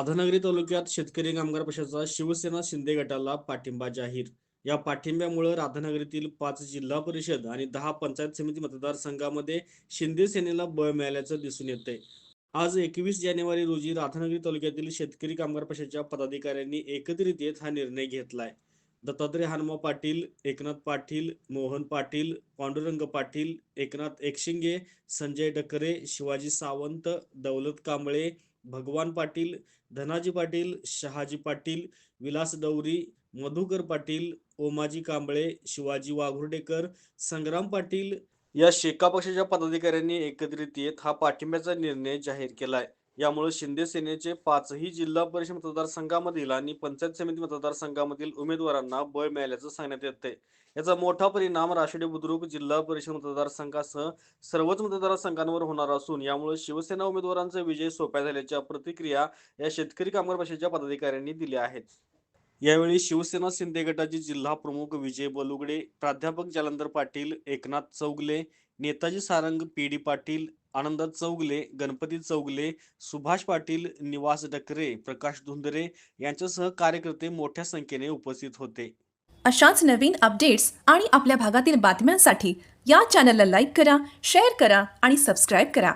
राधानगरी तालुक्यात शेतकरी कामगार पक्षाचा शिवसेना शिंदे गटाला पाठिंबा जाहीर. या पाठिंब्यामुळे राधानगरीतील 5 जिल्हा परिषद आणि 10 पंचायत समिती मतदारसंघामध्ये शिंदे सेनेला बळ मिळाल्याचं दिसून येतंय. आज 21 जानेवारी रोजी राधानगरी तालुक्यातील शेतकरी कामगार पक्षाच्या पदाधिकाऱ्यांनी एकत्रित येत हा निर्णय घेतलाय. दत्तात्रय हनुमा पाटील, एकनाथ पाटील, मोहन पाटील, पांडुरंग पाटील, एकनाथ एकशिंगे, संजय डकरे, शिवाजी सावंत, दौलत कांबळे, भगवान पाटील, धनाजी पाटील, शहाजी पाटील, विलास डवरी, मधुकर पाटील, ओमाजी कांबळे, शिवाजी वाघुर्डेकर, संग्राम पाटील या शेका पक्षाच्या पदाधिकाऱ्यांनी एकत्रित येत हा पाठिंब्याचा निर्णय जाहीर केलाय. यामुळे शिंदे सेनेचे 5ही जिल्हा परिषद मतदारसंघामधील आणि पंचायत समिती मतदारसंघामधील उमेदवारांना बळ मिळाल्याचं सांगण्यात येतंय. याचा मोठा परिणाम राशिवडे बुद्रुक जिल्हा परिषद मतदारसंघासह सर्वच मतदारसंघांवर होणार असून यामुळे शिवसेना उमेदवारांचा विजय सोप्या झाल्याच्या प्रतिक्रिया या शेतकरी कामगार पक्षाच्या पदाधिकाऱ्यांनी दिल्या आहेत. यावेळी शिवसेना शिंदे गटाचे जिल्हा प्रमुख विजय बलुगडे, प्राध्यापक जालंधर पाटील, एकनाथ चौगले, नेताजी सारंग, पी.डी. पाटील, आनंद चौगले, गणपती चौगले, सुभाष पाटील, निवास डकरे, प्रकाश धुंदरे यांच्यासह कार्यकर्ते मोठ्या संख्येने उपस्थित होते. अशाच नवीन अपडेट्स आणि आपल्या भागातील बातम्यांसाठी या चॅनलला लाईक करा, शेअर करा आणि सबस्क्राईब करा.